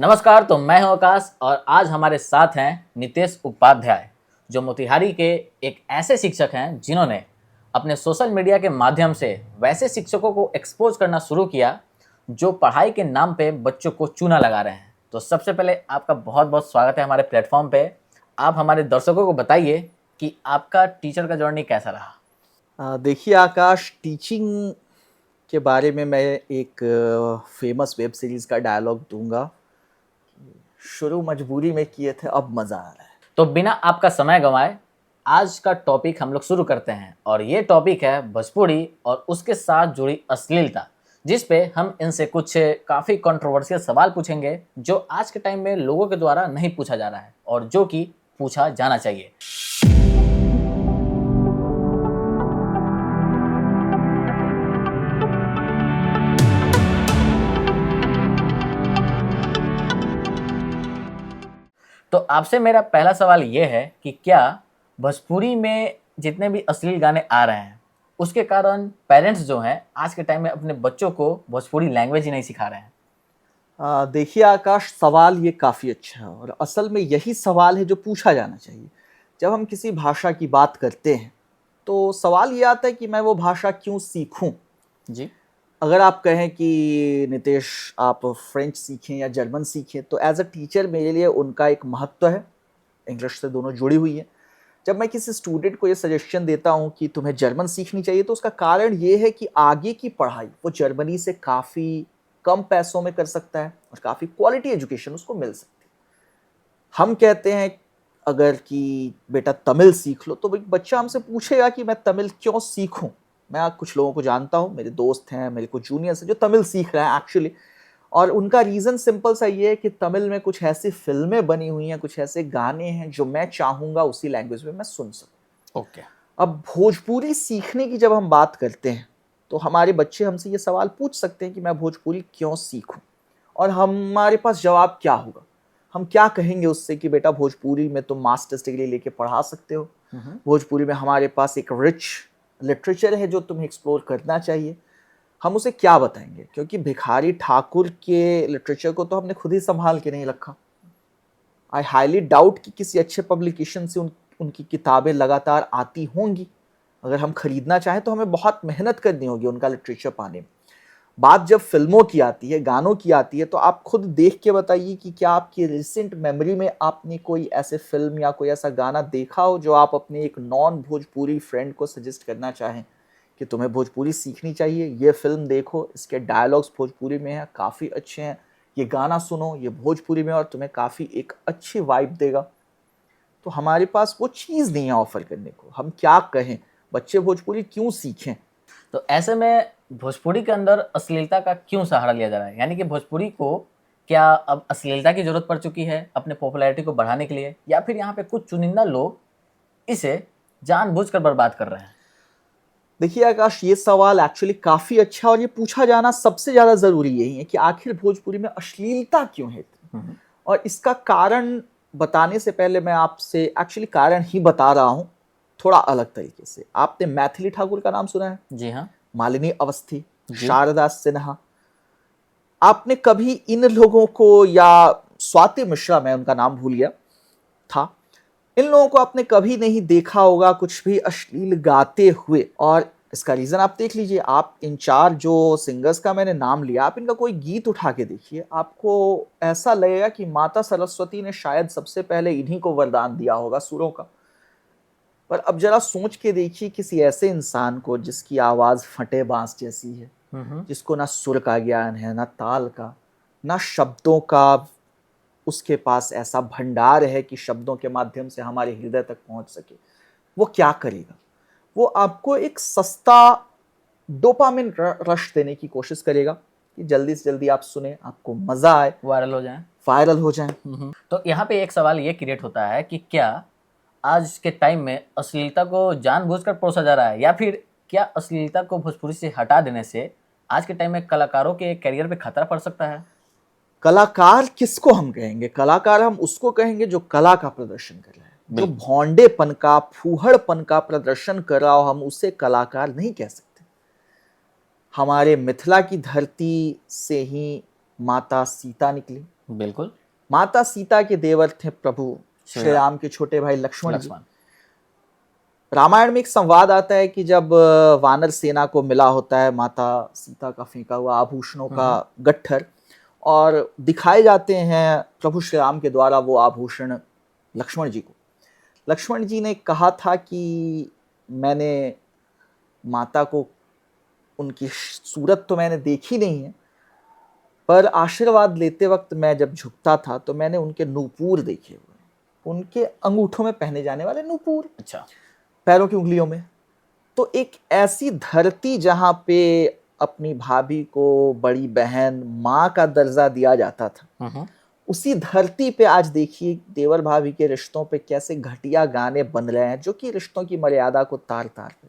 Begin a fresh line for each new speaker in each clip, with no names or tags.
नमस्कार। तो मैं हूं आकाश और आज हमारे साथ हैं नितेश उपाध्याय, जो मोतिहारी के एक ऐसे शिक्षक हैं जिन्होंने अपने सोशल मीडिया के माध्यम से वैसे शिक्षकों को एक्सपोज करना शुरू किया जो पढ़ाई के नाम पे बच्चों को चूना लगा रहे हैं। तो सबसे पहले आपका बहुत बहुत स्वागत है हमारे प्लेटफॉर्म पे। आप हमारे दर्शकों को बताइए कि आपका टीचर का जर्नी कैसा रहा।
देखिए आकाश, टीचिंग के बारे में मैं एक फेमस वेब सीरीज़ का डायलॉग दूंगा। शुरू मजबूरी में किए थे, अब मज़ा आ रहा है।
तो बिना आपका समय गंवाए आज का टॉपिक हम लोग शुरू करते हैं और ये टॉपिक है भोजपुरी और उसके साथ जुड़ी अश्लीलता, जिस पे हम इनसे कुछ काफ़ी कंट्रोवर्शियल सवाल पूछेंगे जो आज के टाइम में लोगों के द्वारा नहीं पूछा जा रहा है और जो कि पूछा जाना चाहिए। तो आपसे मेरा पहला सवाल ये है कि क्या भोजपुरी में जितने भी अश्लील गाने आ रहे हैं उसके कारण पेरेंट्स जो हैं आज के टाइम में अपने बच्चों को भोजपुरी लैंग्वेज ही नहीं सिखा रहे हैं।
देखिए आकाश, सवाल ये काफ़ी अच्छा है और असल में यही सवाल है जो पूछा जाना चाहिए। जब हम किसी भाषा की बात करते हैं तो सवाल ये आता है कि मैं वो भाषा क्यों सीखूं।
जी।
अगर आप कहें कि नितेश, आप फ्रेंच सीखें या जर्मन सीखें, तो एज अ टीचर मेरे लिए उनका एक महत्व है। इंग्लिश से दोनों जुड़ी हुई है। जब मैं किसी स्टूडेंट को ये सजेशन देता हूँ कि तुम्हें जर्मन सीखनी चाहिए, तो उसका कारण ये है कि आगे की पढ़ाई वो जर्मनी से काफ़ी कम पैसों में कर सकता है और काफ़ी क्वालिटी एजुकेशन उसको मिल सकती है। हम कहते हैं अगर कि बेटा तमिल सीख लो, तो बच्चा हमसे पूछेगा कि मैं तमिल क्यों सीखूं। मैं कुछ लोगों को जानता हूं, मेरे दोस्त हैं, मेरे कुछ जूनियर्स हैं जो तमिल सीख रहे हैं एक्चुअली, और उनका रीज़न सिंपल सा ये है कि तमिल में कुछ ऐसी फिल्में बनी हुई हैं, कुछ ऐसे गाने हैं जो मैं चाहूँगा उसी लैंग्वेज में मैं सुन सकूँ।
ओके।
अब भोजपुरी सीखने की जब हम बात करते हैं तो हमारे बच्चे हमसे ये सवाल पूछ सकते हैं कि मैं भोजपुरी क्यों सीखूं, और हमारे पास जवाब क्या होगा। हम क्या कहेंगे उससे कि बेटा भोजपुरी में तुम मास्टर्स डिग्री लेके पढ़ा सकते हो, भोजपुरी में हमारे पास एक रिच लिटरेचर है जो तुम्हें एक्सप्लोर करना चाहिए। हम उसे क्या बताएंगे, क्योंकि भिखारी ठाकुर के लिटरेचर को तो हमने खुद ही संभाल के नहीं रखा। आई हाईली डाउट कि किसी अच्छे पब्लिकेशन से उनकी किताबें लगातार आती होंगी। अगर हम खरीदना चाहें तो हमें बहुत मेहनत करनी होगी उनका लिटरेचर पाने में। बात जब फिल्मों की आती है, गानों की आती है, तो आप खुद देख के बताइए कि क्या आपकी रिसेंट मेमोरी में आपने कोई ऐसे फिल्म या कोई ऐसा गाना देखा हो जो आप अपने एक नॉन भोजपुरी फ्रेंड को सजेस्ट करना चाहें कि तुम्हें भोजपुरी सीखनी चाहिए, ये फिल्म देखो, इसके डायलॉग्स भोजपुरी में हैं, काफ़ी अच्छे हैं, ये गाना सुनो, ये भोजपुरी में और तुम्हें काफ़ी एक अच्छी वाइब देगा। तो हमारे पास वो चीज़ नहीं है ऑफर करने को। हम क्या कहें, बच्चे भोजपुरी क्यों सीखें।
तो ऐसे में भोजपुरी के अंदर अश्लीलता का क्यों सहारा लिया जा रहा है, यानी कि भोजपुरी को क्या अब अश्लीलता की जरूरत पड़ चुकी है अपने पॉपुलैरिटी को बढ़ाने के लिए, या फिर यहाँ पे कुछ चुनिंदा लोग इसे जानबूझकर बर्बाद कर रहे हैं।
देखिए आकाश, ये सवाल एक्चुअली काफ़ी अच्छा और ये पूछा जाना सबसे ज़्यादा ज़रूरी यही है कि आखिर भोजपुरी में अश्लीलता क्यों है इतनी। और इसका कारण बताने से पहले मैं आपसे एक्चुअली कारण ही बता रहा हूँ थोड़ा अलग तरीके से। आपने मैथिली ठाकुर का नाम सुना है?
जी हाँ।
मालिनी अवस्थी,
जी।
शारदा सिन्हा। आपने कभी इन लोगों को, या स्वाति मिश्रा, मैं उनका नाम भूल गया था, इन लोगों को आपने कभी नहीं देखा होगा कुछ भी अश्लील गाते हुए। और इसका रीज़न आप देख लीजिए। आप इन चार जो सिंगर्स का मैंने नाम लिया, आप इनका कोई गीत उठा के देखिए, आपको ऐसा लगेगा कि माता सरस्वती ने शायद सबसे पहले इन्हीं को वरदान दिया होगा सुरों का। पर अब जरा सोच के देखिए किसी ऐसे इंसान को जिसकी आवाज़ फटे बांस जैसी है, जिसको ना सुर का ज्ञान है, ना ताल का, ना शब्दों का, उसके पास ऐसा भंडार है कि शब्दों के माध्यम से हमारे हृदय तक पहुंच सके, वो क्या करेगा? वो आपको एक सस्ता डोपामिन रश देने की कोशिश करेगा कि जल्दी से जल्दी आप सुने, आपको मजा आए, वायरल हो जाए।
तो यहाँ पे एक सवाल ये क्रिएट होता है कि क्या आज के टाइम में अश्लीलता को जानबूझकर परोसा जा रहा है, या फिर क्या अश्लीलता को भोजपुरी से हटा देने से आज के टाइम में कलाकारों के करियर पे खतरा पड़ सकता है?
कलाकार किसको हम कहेंगे? कलाकार हम उसको कहेंगे जो कला का प्रदर्शन कर रहा है। जो भौंडेपन का, फूहड़पन का प्रदर्शन कर रहा हो, हम उसे कलाकार नहीं कह सकते। हमारे मिथिला की धरती से ही माता सीता निकली,
बिल्कुल।
माता सीता के देवर थे प्रभु
श्री
श्री राम के छोटे भाई लक्ष्मण जी।
लक्ष्मण।
रामायण में एक संवाद आता है कि जब वानर सेना को मिला होता है माता सीता का फेंका हुआ आभूषणों का गट्ठर, और दिखाए जाते हैं प्रभु श्री राम के द्वारा वो आभूषण लक्ष्मण जी को। लक्ष्मण जी ने कहा था कि मैंने माता को, उनकी सूरत तो मैंने देखी नहीं है, पर आशीर्वाद लेते वक्त मैं जब झुकता था तो मैंने उनके नूपुर देखे हुए, उनके अंगूठों में पहने जाने वाले नूपुर,
अच्छा।
पैरों की उंगलियों में। तो एक ऐसी धरती जहां पे अपनी भाभी को बड़ी बहन माँ का दर्जा दिया जाता था, उसी धरती पे आज देखिए देवर भाभी के रिश्तों पे कैसे घटिया गाने बन रहे हैं जो कि रिश्तों की मर्यादा को तार तार कर।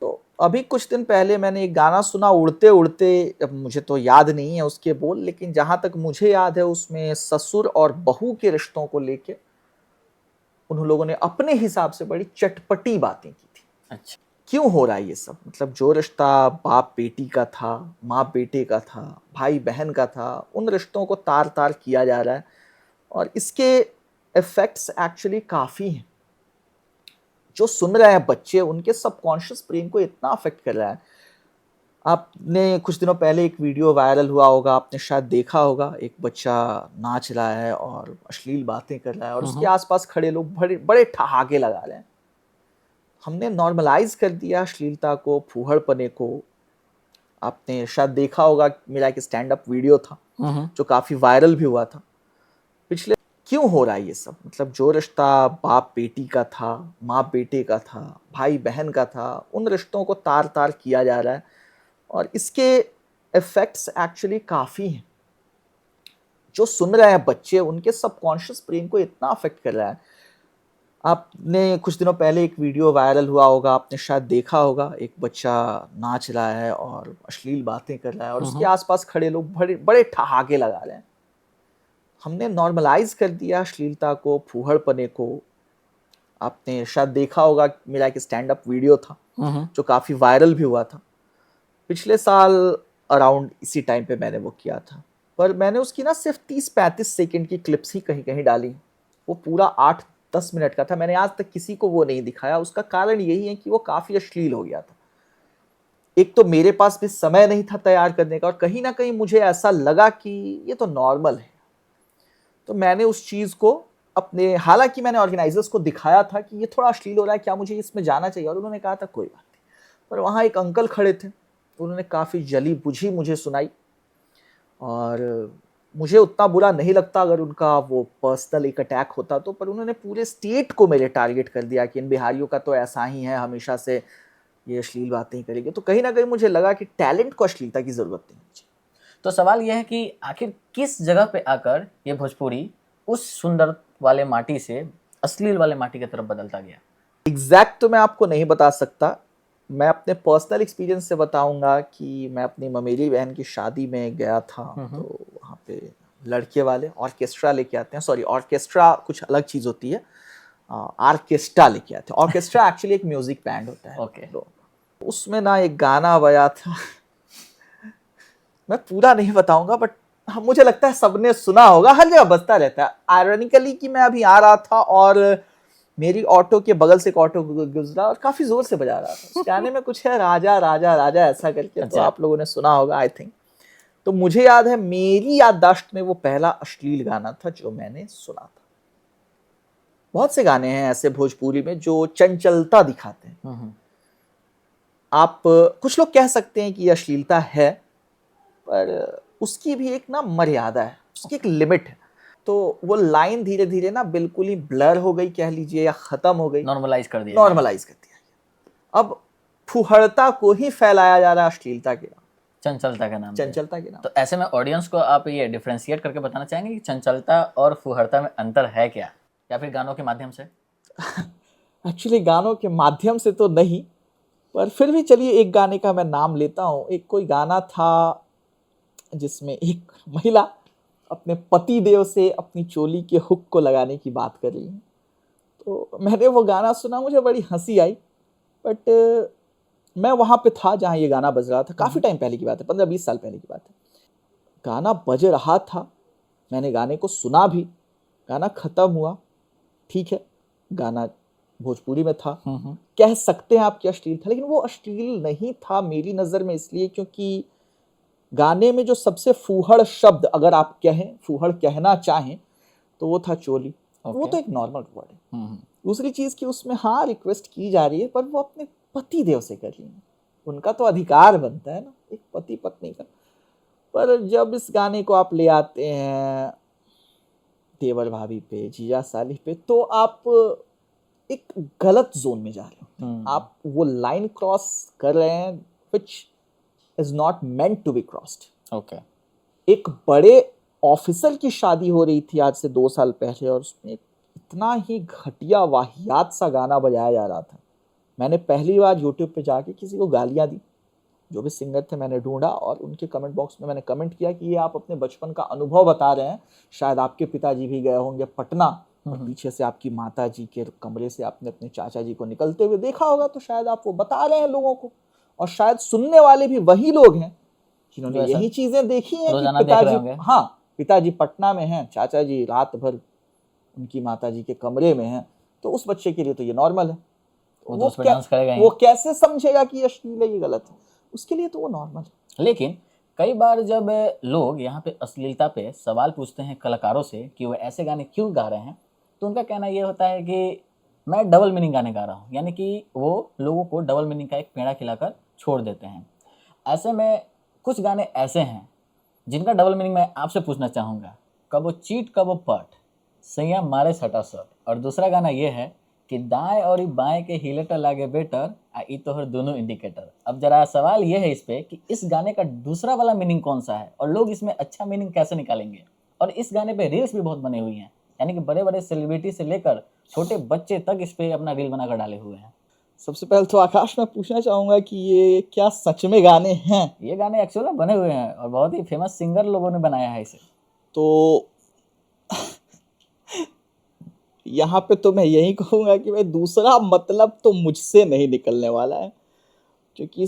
तो अभी कुछ दिन पहले मैंने एक गाना सुना उड़ते उड़ते, अब मुझे तो याद नहीं है उसके बोल, लेकिन जहां तक मुझे याद है उसमें ससुर और बहू के रिश्तों को लेके उन लोगों ने अपने हिसाब से बड़ी चटपटी बातें की थी।
अच्छा।
क्यों हो रहा है ये सब? मतलब जो रिश्ता बाप बेटी का था, माँ बेटे का था, भाई बहन का था, उन रिश्तों को तार तार किया जा रहा है, और इसके इफेक्ट्स एक्चुअली काफ़ी हैं। जो सुन रहे हैं बच्चे, उनके सबकॉन्शियस ब्रेन को इतना अफेक्ट कर रहा है। आपने कुछ दिनों पहले एक वीडियो वायरल हुआ होगा, आपने शायद देखा होगा, एक बच्चा नाच रहा है और अश्लील बातें कर रहा है और उसके आसपास खड़े लोग बड़े बड़े ठहाके लगा रहे हैं। हमने नॉर्मलाइज कर दिया अश्लीलता को, फूहड़पने को। आपने शायद देखा होगा, मेरा एक स्टैंड अप वीडियो था जो काफ़ी वायरल भी हुआ था पिछले। क्यों हो रहा है ये सब? मतलब जो रिश्ता बाप बेटी का था, माँ बेटे का था, भाई बहन का था, उन रिश्तों को तार तार किया जा रहा है, और इसके इफेक्ट्स एक्चुअली काफ़ी हैं। जो सुन रहे हैं बच्चे, उनके सबकॉन्शियस ब्रेन को इतना अफेक्ट कर रहा है। आपने कुछ दिनों पहले एक वीडियो वायरल हुआ होगा, आपने शायद देखा होगा, एक बच्चा नाच रहा है और अश्लील बातें कर रहा है और उसके आसपास खड़े लोग बड़े बड़े ठहाके लगा रहे हैं। हमने नॉर्मलाइज कर दिया अश्लीलता को, फूहड़पने को। आपने शायद देखा होगा, मेरा एक स्टैंड अप वीडियो था जो काफ़ी वायरल भी हुआ था पिछले साल अराउंड इसी टाइम पे मैंने वो किया था। पर मैंने उसकी ना सिर्फ 30-35 सेकंड की क्लिप्स ही कहीं कहीं डाली। वो पूरा 8-10 मिनट का था, मैंने आज तक किसी को वो नहीं दिखाया। उसका कारण यही है कि वो काफ़ी अश्लील हो गया था। एक तो मेरे पास भी समय नहीं था तैयार करने का, और कहीं ना कहीं मुझे ऐसा लगा कि ये तो नॉर्मल है। तो मैंने उस चीज़ को अपने, हालांकि मैंने ऑर्गेनाइजर्स को दिखाया था कि ये थोड़ा अश्लील हो रहा है, क्या मुझे इसमें जाना चाहिए, और उन्होंने कहा था कोई बात नहीं। पर वहाँ एक अंकल खड़े थे, उन्होंने काफ़ी जली बुझी मुझे सुनाई, और मुझे उतना बुरा नहीं लगता अगर उनका वो पर्सनल एक अटैक होता तो, पर उन्होंने पूरे स्टेट को मेरे टारगेट कर दिया कि इन बिहारियों का तो ऐसा ही है, हमेशा से ये अश्लील बातें ही करेंगे। तो कहीं ना कहीं मुझे लगा कि टैलेंट को अश्लीलता की ज़रूरत नहीं है।
तो सवाल यह है कि आखिर किस जगह पे आकर ये भोजपुरी उस सुंदर वाले माटी से अश्लील वाले माटी की तरफ बदलता गया?
एग्जैक्ट तो मैं आपको नहीं बता सकता। मैं अपने पर्सनल एक्सपीरियंस से बताऊंगा कि मैं अपनी ममेरी बहन की शादी में गया था, तो वहाँ पे लड़के वाले ऑर्केस्ट्रा लेके आते हैं। सॉरी, ऑर्केस्ट्रा कुछ अलग चीज़ होती है, ऑर्केस्ट्रा लेके आते हैं। ऑर्केस्ट्रा एक्चुअली एक म्यूजिक बैंड होता है।
ओके।
तो उसमें ना एक गाना बजा था मैं पूरा नहीं बताऊंगा, बट हाँ, मुझे लगता है सबने सुना होगा, हर जगह बजता रहता है। आयरनिकली कि मैं अभी आ रहा था और मेरी ऑटो के बगल से एक ऑटो गुजरा और काफी जोर से बजा रहा था। उस गाने में कुछ है राजा राजा राजा ऐसा करके, तो आप लोगों ने सुना होगा आई थिंक। तो मुझे याद है, मेरी याददाश्त में वो पहला अश्लील गाना था जो मैंने सुना था। बहुत से गाने हैं ऐसे भोजपुरी में जो चंचलता दिखाते हैं। आप कुछ लोग कह सकते हैं कि ये अश्लीलता है, पर उसकी भी एक ना मर्यादा है, उसकी एक लिमिट है। तो वो लाइन धीरे धीरे ना बिल्कुल ही ब्लर हो गई कह लीजिए, या खत्म हो गई,
नॉर्मलाइज कर दिया।
नॉर्मलाइज कर दिया गया। अब फुहड़ता को ही फैलाया जा रहा है अश्लीलता के नाम,
चंचलता के नाम पे।
चंचलता के नाम।
तो ऐसे में ऑडियंस को आप ये डिफरेंशिएट करके बताना चाहेंगे कि चंचलता और फुहड़ता में अंतर है क्या, या फिर गानों के माध्यम से?
एक्चुअली गानों के माध्यम से तो नहीं, पर फिर भी चलिए एक गाने का मैं नाम लेता हूँ। एक कोई गाना था जिसमें एक महिला अपने पति देव से अपनी चोली के हुक को लगाने की बात कर रही है। तो मैंने वो गाना सुना, मुझे बड़ी हंसी आई, बट मैं वहाँ पे था जहाँ ये गाना बज रहा था। काफ़ी टाइम पहले की बात है, 15-20 साल पहले की बात है। गाना बज रहा था मैंने गाने को सुना भी, गाना खत्म हुआ, ठीक है, गाना भोजपुरी में था, कह सकते हैं आप कि अश्लील था, लेकिन वो अश्लील नहीं था मेरी नज़र में, इसलिए क्योंकि गाने में जो सबसे फूहड़ शब्द अगर आप कहें, फूहड़ कहना चाहें, तो वो था चोली। वो तो एक नॉर्मल वर्ड है। दूसरी चीज़ कि उसमें हाँ रिक्वेस्ट की जा रही है, पर वो अपने पति देव से कर रही है, उनका तो अधिकार बनता है ना एक पति पत्नी का। पर जब इस गाने को आप ले आते हैं देवर भाभी पे, जीजा साली पे, तो आप एक गलत जोन में जा रहे हो। आप वो लाइन क्रॉस कर रहे हैं which is not meant to be crossed.
Okay.
एक बड़े ऑफिसर की शादी हो रही थी आज से 2 साल पहले, और उसमें इतना ही घटिया वाहियात सा गाना बजाया जा रहा था। मैंने पहली बार यूट्यूब पे जाके किसी को गालियां दी, जो भी सिंगर थे मैंने ढूंढा और उनके कमेंट बॉक्स में मैंने कमेंट किया कि ये आप अपने बचपन का अनुभव बता रहे हैं, शायद आपके पिताजी भी गए होंगे पटना और पीछे से आपकी माता जी के कमरे से आपने अपने चाचा जी को निकलते हुए देखा होगा, तो शायद आप वो बता रहे हैं लोगों को, और शायद सुनने वाले भी वही लोग हैं जिन्होंने यही चीजें देखी हैं कि पिताजी, हाँ पिताजी पटना में हैं, चाचा जी रात भर उनकी माता जी के कमरे में हैं, तो उस बच्चे के लिए तो ये नॉर्मल है। वो कैसे समझेगा कि अश्लील है, ये गलत है, उसके लिए तो वो नॉर्मल है।
लेकिन कई बार जब लोग यहाँ पे अश्लीलता पे सवाल पूछते हैं कलाकारों से कि वो ऐसे गाने क्यों गा रहे हैं, तो उनका कहना ये होता है कि मैं डबल मीनिंग गाने गा रहा हूँ, यानी कि वो लोगों को डबल मीनिंग का एक पेड़ा खिलाकर छोड़ देते हैं। ऐसे में कुछ गाने ऐसे हैं जिनका डबल मीनिंग मैं आपसे पूछना चाहूँगा, कब वो चीट कब वो पट, सैया मारे सटा सट, और दूसरा गाना ये है कि दाएं और बाएं के हिलेटर लागे बेटर आ ई तोहर दोनों इंडिकेटर। अब जरा सवाल ये है इस पे कि इस गाने का दूसरा वाला मीनिंग कौन सा है और लोग इसमें अच्छा मीनिंग कैसे निकालेंगे। और इस गाने पे रील्स भी बहुत बने हुई हैं, यानी कि बड़े बड़े सेलिब्रिटी से लेकर छोटे बच्चे तक इस पे अपना रील बनाकर डाले हुए हैं।
सबसे पहले तो आकाश मैं पूछना चाहूंगा कि ये क्या सच में गाने हैं?
ये गाने एक्चुअल में बने हुए हैं और बहुत ही फेमस सिंगर लोगों ने बनाया है इसे।
तो यहाँ पे तो मैं यही कहूंगा कि भाई दूसरा मतलब तो मुझसे नहीं निकलने वाला है, क्योंकि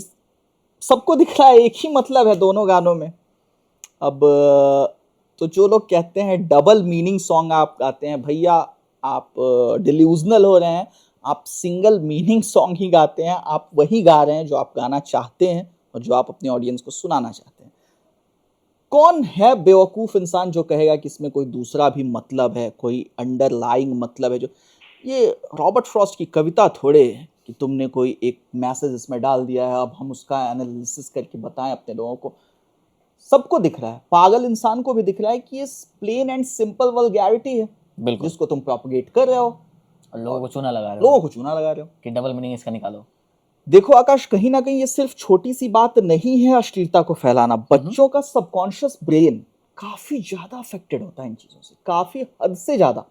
सबको दिख रहा है एक ही मतलब है दोनों गानों में। अब तो जो लोग कहते हैं डबल मीनिंग सॉन्ग आप गाते हैं, भैया आप डिल्यूजनल हो रहे हैं, आप सिंगल मीनिंग सॉन्ग ही गाते हैं, आप वही गा रहे हैं जो आप गाना चाहते हैं और जो आप अपने ऑडियंस को सुनाना चाहते हैं। कौन है बेवकूफ़ इंसान जो कहेगा कि इसमें कोई दूसरा भी मतलब है, कोई अंडरलाइंग मतलब है? जो ये रॉबर्ट फ्रॉस्ट की कविता थोड़े है कि तुमने कोई एक मैसेज इसमें डाल दिया है, अब हम उसका एनालिसिस करके बताएं अपने लोगों को। सबको दिख रहा है, पागल इंसान को भी दिख रहा है कि ये प्लेन एंड सिंपल वल्गैरिटी है जिसको तुम प्रोपगेट कर रहे हो
और लोगों को चूना लगा रहे हो
कि
डबल मीनिंग इसका निकालो।
देखो आकाश, कहीं ना कहीं ये सिर्फ छोटी सी बात नहीं है अश्लीलता को फैलाना। बच्चों का सबकॉन्शियस ब्रेन काफी ज्यादा अफेक्टेड होता है इन चीजों से, काफी हद से ज्यादा।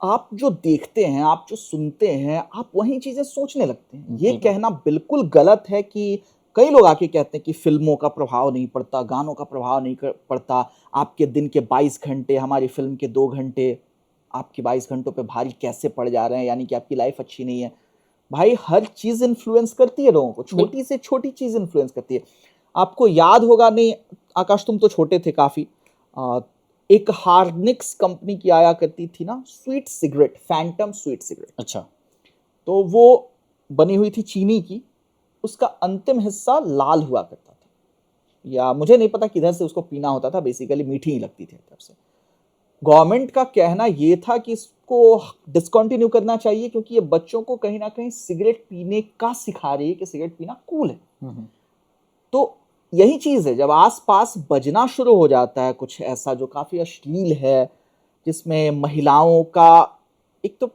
आप जो देखते हैं, आप जो सुनते हैं, आप वही चीजें सोचने लगते हैं। ये कहना बिल्कुल गलत है कि कई लोग आके कहते हैं कि फिल्मों का प्रभाव नहीं पड़ता, गानों का प्रभाव नहीं पड़ता, आपके दिन के 22 घंटे हमारी फिल्म के 2 घंटे आपके 22 घंटों पे भारी कैसे पड़ जा रहे हैं, यानी कि आपकी लाइफ अच्छी नहीं है। भाई हर चीज इन्फ्लुएंस करती है लोगों को, छोटी से छोटी चीज इन्फ्लुएंस करती है। आपको याद होगा, नहीं आकाश तुम तो छोटे थे काफी, एक हार्निक्स कंपनी की आया करती थी ना sweet cigarette, Phantom sweet cigarette.
अच्छा।
तो वो बनी हुई थी चीनी की, उसका अंतिम हिस्सा लाल हुआ करता था, या मुझे नहीं पता किधर से उसको पीना होता था, बेसिकली मीठी ही लगती थी तरफ से। गवर्नमेंट का कहना ये था कि इसको डिसकंटिन्यू करना चाहिए क्योंकि ये बच्चों को कहीं ना कहीं सिगरेट पीने का सिखा रही है कि सिगरेट पीना कूल है। तो यही चीज है, जब आसपास बजना शुरू हो जाता है कुछ ऐसा जो काफी अश्लील है, जिसमें महिलाओं का एक तो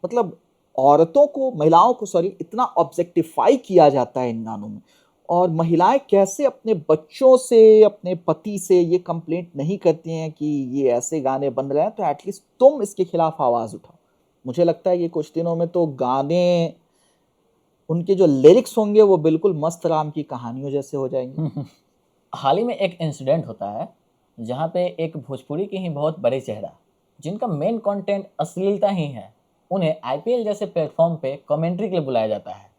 मतलब महिलाओं को इतना ऑब्जेक्टिफाई किया जाता है इन गानों में, और महिलाएं कैसे अपने बच्चों से, अपने पति से ये कंप्लेंट नहीं करती हैं कि ये ऐसे गाने बन रहे हैं, तो एटलीस्ट तुम इसके खिलाफ आवाज उठाओ। मुझे लगता है ये कुछ दिनों में तो गाने, उनके जो लिरिक्स होंगे वो बिल्कुल मस्त राम की कहानियों जैसे हो जाएंगे।
हाल ही में एक इंसिडेंट होता है जहाँ पे एक भोजपुरी की ही बहुत बड़ी चेहरा, जिनका मेन कंटेंट अश्लीलता ही है, उन्हें आईपीएल जैसे प्लेटफॉर्म पे कमेंट्री के लिए बुलाया जाता है।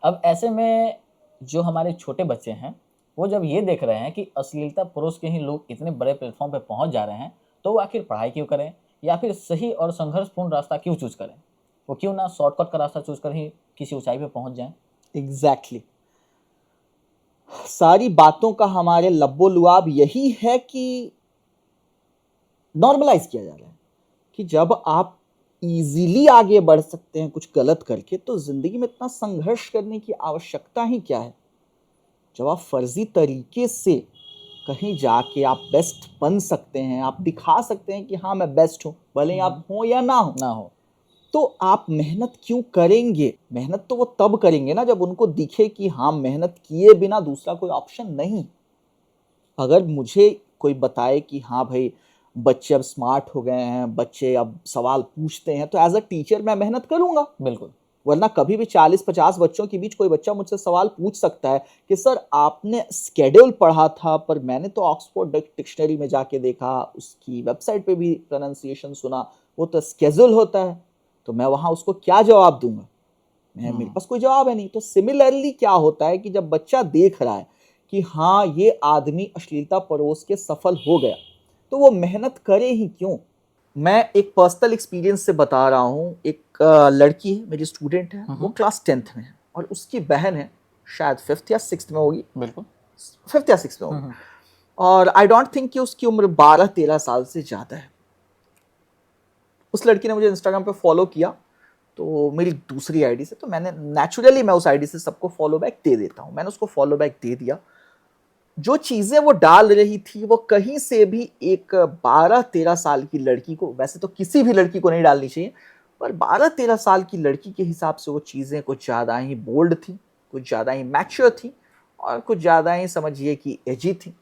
अब ऐसे में जो हमारे छोटे बच्चे हैं वो जब ये देख रहे हैं कि अश्लीलता परोस के ही लोग इतने बड़े प्लेटफॉर्म पे पहुंच जा रहे हैं, तो वो आखिर पढ़ाई क्यों करें, या फिर सही और संघर्षपूर्ण रास्ता क्यों चूज करें? वो क्यों ना शॉर्टकट का रास्ता चूज कर ही किसी ऊंचाई पे पहुंच जाएं?
एग्जैक्टली सारी बातों का हमारे लब्बो लुआब यही है कि नॉर्मलाइज किया जा रहा है कि जब आप इजीली आगे बढ़ सकते हैं कुछ गलत करके, तो जिंदगी में इतना संघर्ष करने की आवश्यकता ही क्या है। जब आप फर्जी तरीके से कहीं जाके आप बेस्ट बन सकते हैं, आप दिखा सकते हैं कि हाँ मैं बेस्ट हूं, भले ही आप हो या ना हो, तो आप मेहनत क्यों करेंगे? मेहनत तो वो तब करेंगे ना जब उनको दिखे कि हाँ मेहनत किए बिना दूसरा कोई ऑप्शन नहीं। अगर मुझे कोई बताए कि हाँ भाई बच्चे अब स्मार्ट हो गए हैं, बच्चे अब सवाल पूछते हैं, तो एज अ टीचर मैं मेहनत करूंगा।
बिल्कुल।
वरना कभी भी 40-50 बच्चों के बीच कोई बच्चा मुझसे सवाल पूछ सकता है कि सर आपने स्केड्यूल पढ़ा था पर मैंने तो ऑक्सफोर्ड डिक्शनरी में जाके देखा, उसकी वेबसाइट पे भी प्रोनाउंसिएशन सुना, वो तो स्केड्यूल होता है, तो मैं वहां उसको क्या जवाब दूंगा? मेरे पास कोई जवाब है नहीं। तो सिमिलरली क्या होता है कि जब बच्चा देख रहा है कि हाँ ये आदमी अश्लीलता परोस के सफल हो गया, तो वो मेहनत करे ही क्यों? मैं एक पर्सनल एक्सपीरियंस से बता रहा हूँ। एक लड़की है, मेरी स्टूडेंट है, वो क्लास 10th में है और उसकी बहन है शायद 5th या 6th में होगी।
बिल्कुल
5th या 6th में होगी। और आई डोंट थिंक कि उसकी उम्र 12-13 साल से ज़्यादा है। उस लड़की ने मुझे इंस्टाग्राम पे फॉलो किया, तो मेरी दूसरी आईडी से, तो मैंने नेचुरली मैं उस आईडी से सबको फॉलो बैक दे देता हूँ, मैंने उसको फॉलो बैक दे दिया। जो चीज़ें वो डाल रही थी वो कहीं से भी एक 12-13 साल की लड़की को, वैसे तो किसी भी लड़की को नहीं डालनी चाहिए, पर 12-13 साल की लड़की के हिसाब से वो चीज़ें कुछ ज़्यादा ही बोल्ड थी, कुछ ज़्यादा ही मैच्योर थी और कुछ ज़्यादा ही समझिए कि एजी थी।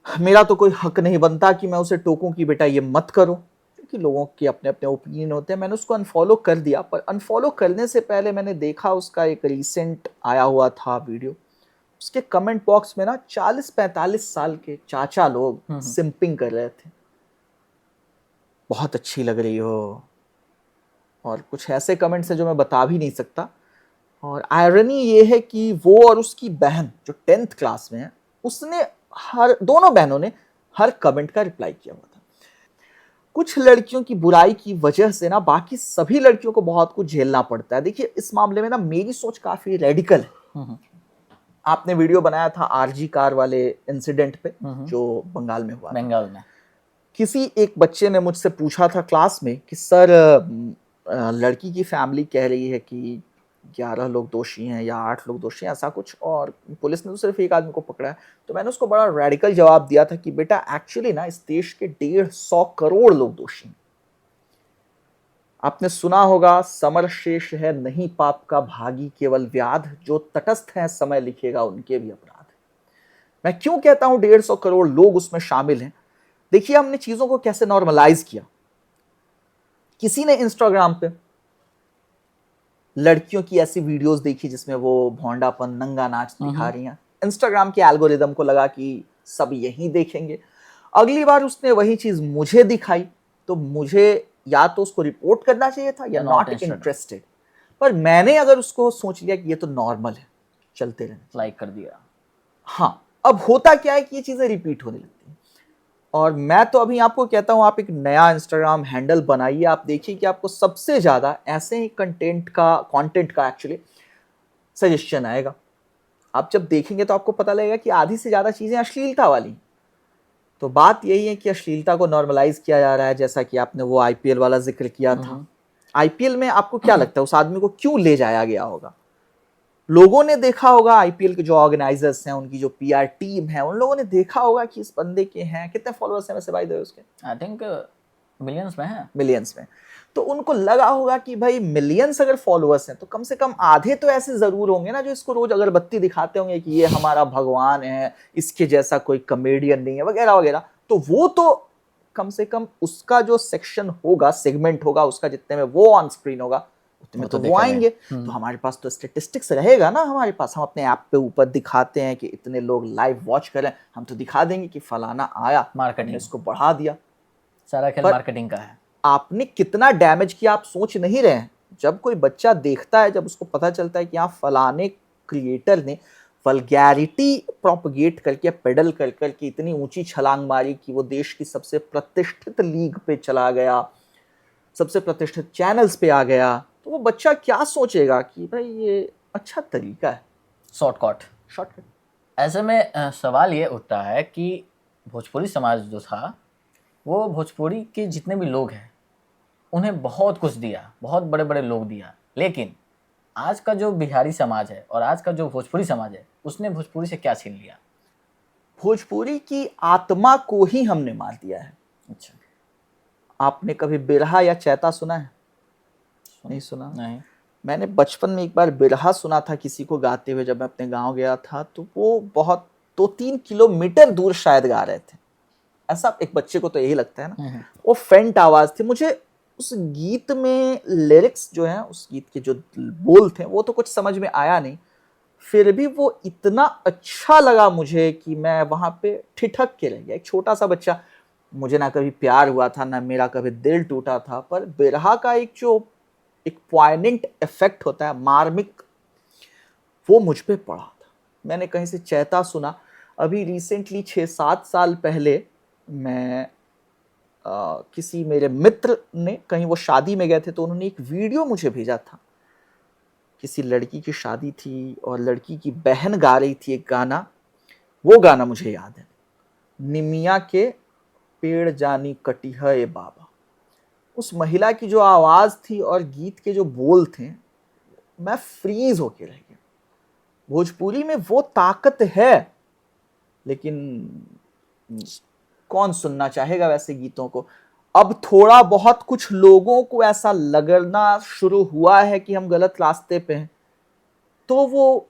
मेरा तो कोई हक नहीं बनता कि मैं उसे टोकूं कि बेटा ये मत करो, क्योंकि लोगों के अपने अपने ओपिनियन होते हैं। मैंने उसको अनफॉलो कर दिया, पर अनफॉलो करने से पहले मैंने देखा उसका एक रीसेंट आया हुआ था वीडियो, उसके कमेंट बॉक्स में ना 40-45 साल के चाचा लोग सिंपिंग कर रहे थे, बहुत अच्छी लग रही हो, और कुछ ऐसे कमेंट्स हैं जो मैं बता भी नहीं सकता। और आयरनी ये है कि वो और उसकी बहन जो 10th क्लास में है, उसने दोनों बहनों ने हर कमेंट का रिप्लाई किया हुआ था। कुछ लड़कियों की बुराई की वजह से ना बाकी सभी लड़कियों को बहुत कुछ झेलना पड़ता है। देखिए इस मामले में ना मेरी सोच काफी रेडिकल है। आपने वीडियो बनाया था आरजी कार वाले इंसिडेंट पे जो बंगाल में हुआ,
बंगाल में
किसी एक बच्चे ने मुझसे पूछा था क्लास में कि सर लड़की की फैमिली कह रही है कि 11 लोग दोषी हैं या 8 लोग दोषी हैं, ऐसा कुछ, और पुलिस ने तो सिर्फ एक आदमी को पकड़ा है। तो मैंने उसको बड़ा रेडिकल जवाब दिया था कि बेटा एक्चुअली ना इस देश के 150 करोड़ लोग दोषी हैं। आपने सुना होगा समर शेष है नहीं पाप का भागी केवल व्याध, जो तटस्थ है समय लिखेगा उनके भी अपराध। मैं क्यों कहता हूं 150 करोड़ लोग उसमें शामिल हैं? देखिए हमने चीजों को कैसे नॉर्मलाइज किया। किसी ने इंस्टाग्राम पे लड़कियों की ऐसी वीडियोस देखी जिसमें वो भोंडापन नंगा नाच दिखा रही हैं, इंस्टाग्राम के एल्गोरिदम को लगा कि सब यही देखेंगे। अगली बार उसने वही चीज मुझे दिखाई, तो मुझे या तो उसको रिपोर्ट करना चाहिए था या नॉट इंटरेस्टेड, पर मैंने अगर उसको सोच लिया कि ये तो नॉर्मल है, चलते रहने,
लाइक कर दिया।
हाँ, अब होता क्या है कि ये चीजें रिपीट होने लगती हैं। और मैं तो अभी आपको कहता हूं आप एक नया इंस्टाग्राम हैंडल बनाइए, आप देखिए कि आपको सबसे ज्यादा ऐसे ही कंटेंट का एक्चुअली सजेशन आएगा। आप जब देखेंगे तो आपको पता लगेगा कि आधी से ज्यादा चीजें अश्लीलता वाली। तो बात यही है कि अश्लीलता को नॉर्मलाइज किया जा रहा है, जैसा कि आपने वो आईपीएल वाला जिक्र किया था। आईपीएल में आपको क्या लगता है उस आदमी को क्यों ले जाया गया होगा? लोगों ने देखा होगा, आईपीएल के जो ऑर्गेनाइजर्स हैं, उनकी जो पीआर टीम है, उन लोगों ने देखा होगा कि इस बंदे के हैं कितने फॉलोअर्स हैं वैसे, बाय द वे उसके
आई थिंक मिलियंस में है,
मिलियंस में। तो उनको लगा होगा कि भाई मिलियंस अगर फॉलोअर्स हैं तो कम से कम आधे तो ऐसे जरूर होंगे ना जो इसको रोज अगरबत्ती दिखाते होंगे कि ये हमारा भगवान है, इसके जैसा कोई कॉमेडियन नहीं है, वगैरह वगैरह। तो वो तो कम से कम उसका जो सेक्शन होगा, सेगमेंट होगा उसका, जितने में वो ऑन स्क्रीन होगा उतने में तो वो आएंगे। तो हमारे पास तो स्टेटिस्टिक्स रहेगा ना, हमारे पास, हम अपने ऐप पे ऊपर दिखाते हैं कि इतने लोग लाइव वॉच कर रहे हैं, हम तो दिखा देंगे कि फलाना आया,
मार्केटिंग
इसको बढ़ा दिया।
सारा खेल मार्केटिंग का है।
आपने कितना डैमेज किया आप सोच नहीं रहे हैं। जब कोई बच्चा देखता है, जब उसको पता चलता है कि यहाँ फलाने क्रिएटर ने वल्गैरिटी प्रोपगेट करके, पेडल कर करके इतनी ऊंची छलांग मारी कि वो देश की सबसे प्रतिष्ठित लीग पे चला गया, सबसे प्रतिष्ठित चैनल्स पे आ गया, तो वो बच्चा क्या सोचेगा कि भाई ये अच्छा तरीका है,
शॉर्टकट।
शॉर्टकट।
ऐसे में सवाल ये उठता है कि भोजपुरी समाज जो था, वो भोजपुरी के जितने भी लोग हैं उन्हें बहुत कुछ दिया, बहुत बड़े बड़े लोग दिया, लेकिन आज का जो बिहारी समाज है और आज का जो भोजपुरी समाज है, उसने भोजपुरी से क्या छीन लिया?
भोजपुरी की आत्मा को ही हमने मार दिया है।
अच्छा,
आपने कभी बिरहा या चैता सुना है? नहीं सुना?
नहीं।
मैंने बचपन में एक बार बिरहा सुना था किसी को गाते हुए, जब मैं अपने गांव गया था, तो वो बहुत 2-3 किलोमीटर दूर शायद गा रहे थे। ऐसा एक बच्चे को तो यही लगता है ना। वो फेंट आवाज थी। मुझे उस गीत में लिरिक्स जो है, उस गीत के जो बोल थे, वो तो कुछ समझ में आया नहीं, फिर भी वो इतना अच्छा लगा मुझे कि मैं वहां पे ठिठक के रह गया। एक छोटा सा बच्चा, मुझे ना कभी प्यार हुआ था, ना मेरा कभी दिल टूटा था, पर बिरहा का एक पॉइंट इफेक्ट होता है, मार्मिक, वो मुझ पे पड़ा था। मैंने कहीं से चैता सुना। अभी रिसेंटली 6-7 साल पहले मैं किसी मेरे मित्र ने, कहीं वो शादी में गए थे, तो उन्होंने एक वीडियो मुझे भेजा था। किसी लड़की की शादी थी और लड़की की बहन गा रही थी एक गाना। वो गाना मुझे याद है, निमिया के पेड़ जानी कटी है ए बाबा। उस महिला की जो आवाज थी और गीत के जो बोल थे, मैं फ्रीज होके रह गया। भोजपुरी में वो ताकत है, लेकिन कौन सुनना चाहेगा वैसे गीतों को। अब थोड़ा बहुत कुछ लोगों को ऐसा लगना शुरू हुआ है कि हम गलत रास्ते पे हैं, तो वो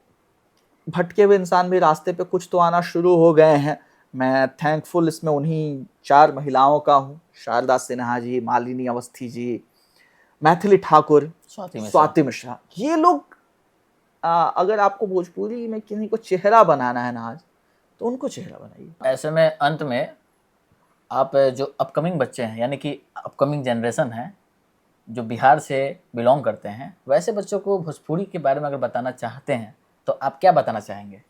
भटके हुए इंसान भी रास्ते पे कुछ तो आना शुरू हो गए हैं। मैं थैंकफुल इसमें उन्हीं 4 महिलाओं का हूँ, शारदा सिन्हा जी, मालिनी अवस्थी जी, मैथिली ठाकुर, स्वाति मिश्रा। ये लोग, अगर आपको भोजपुरी में किसी को चेहरा बनाना है ना आज, तो उनको चेहरा बनाइए।
ऐसे में अंत में आप जो अपकमिंग बच्चे हैं, यानी कि अपकमिंग जनरेशन है जो बिहार से बिलोंग करते हैं, वैसे बच्चों को भोजपुरी के बारे में अगर बताना चाहते हैं तो आप क्या बताना चाहेंगे?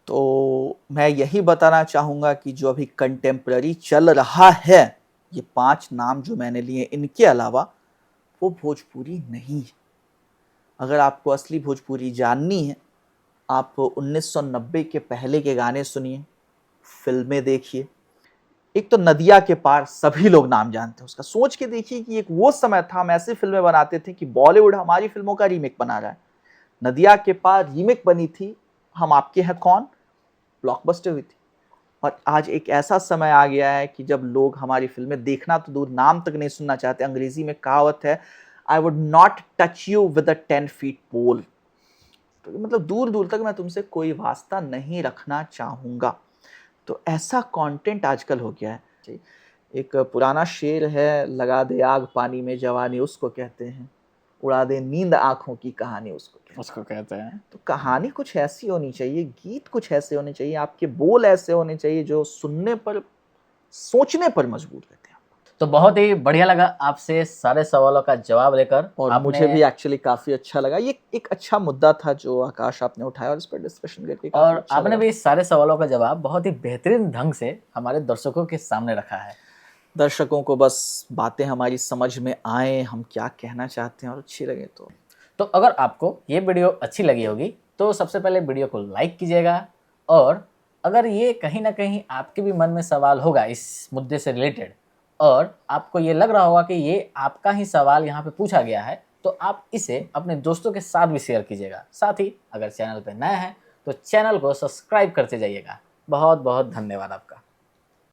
तो मैं यही बताना चाहूँगा कि जो अभी कंटेम्प्ररी चल रहा है, ये 5 नाम जो मैंने लिए, इनके अलावा वो भोजपुरी नहीं है। अगर आपको असली भोजपुरी जाननी है, आप 1990 के पहले के गाने सुनिए, फिल्में देखिए। एक तो नदिया के पार सभी लोग नाम जानते हैं उसका। सोच के देखिए कि एक वो समय था, हम ऐसी फिल्में बनाते थे कि बॉलीवुड हमारी फिल्मों का रीमेक बना रहा है। नदिया के पार रीमेक बनी थी, हम आपके हैं कौन, ब्लॉकबस्टर हुई थी। और आज एक ऐसा समय आ गया है कि जब लोग हमारी फिल्में देखना तो दूर, नाम तक नहीं सुनना चाहते। अंग्रेजी में कहावत है, I would not touch you with a 10 feet pole. तो मतलब दूर दूर तक मैं तुमसे कोई वास्ता नहीं रखना चाहूँगा। तो ऐसा कंटेंट आजकल हो गया है। एक पुराना शेर है, लगा दे आग पानी में जवानी उसको कहते हैं, उड़ा दे नींद आंखों की कहानी उसको
कहते हैं।
तो कहानी कुछ ऐसी होनी चाहिए, गीत कुछ ऐसे होने चाहिए, आपके बोल ऐसे होने चाहिए जो सुनने पर, सोचने पर मजबूर करते हैं।
तो बहुत ही बढ़िया लगा आपसे सारे सवालों का जवाब लेकर,
और मुझे भी एक्चुअली काफी अच्छा लगा। ये एक अच्छा मुद्दा था जो आकाश आपने उठाया, और इस पर डिस्कशन करके काफी
और
अच्छा
आपने
लगा।
भी सारे सवालों का जवाब बहुत ही बेहतरीन ढंग से हमारे दर्शकों के सामने रखा है।
दर्शकों को बस बातें हमारी समझ में आए, हम क्या कहना चाहते हैं, और अच्छी लगे
तो अगर आपको ये वीडियो अच्छी लगी होगी तो सबसे पहले वीडियो को लाइक कीजिएगा, और अगर ये कहीं ना कहीं आपके भी मन में सवाल होगा इस मुद्दे से रिलेटेड, और आपको ये लग रहा होगा कि ये आपका ही सवाल यहाँ पे पूछा गया है, तो आप इसे अपने दोस्तों के साथ भी शेयर कीजिएगा। साथ ही अगर चैनल पे नए हैं तो चैनल को सब्सक्राइब करते जाइएगा। बहुत बहुत धन्यवाद आपका।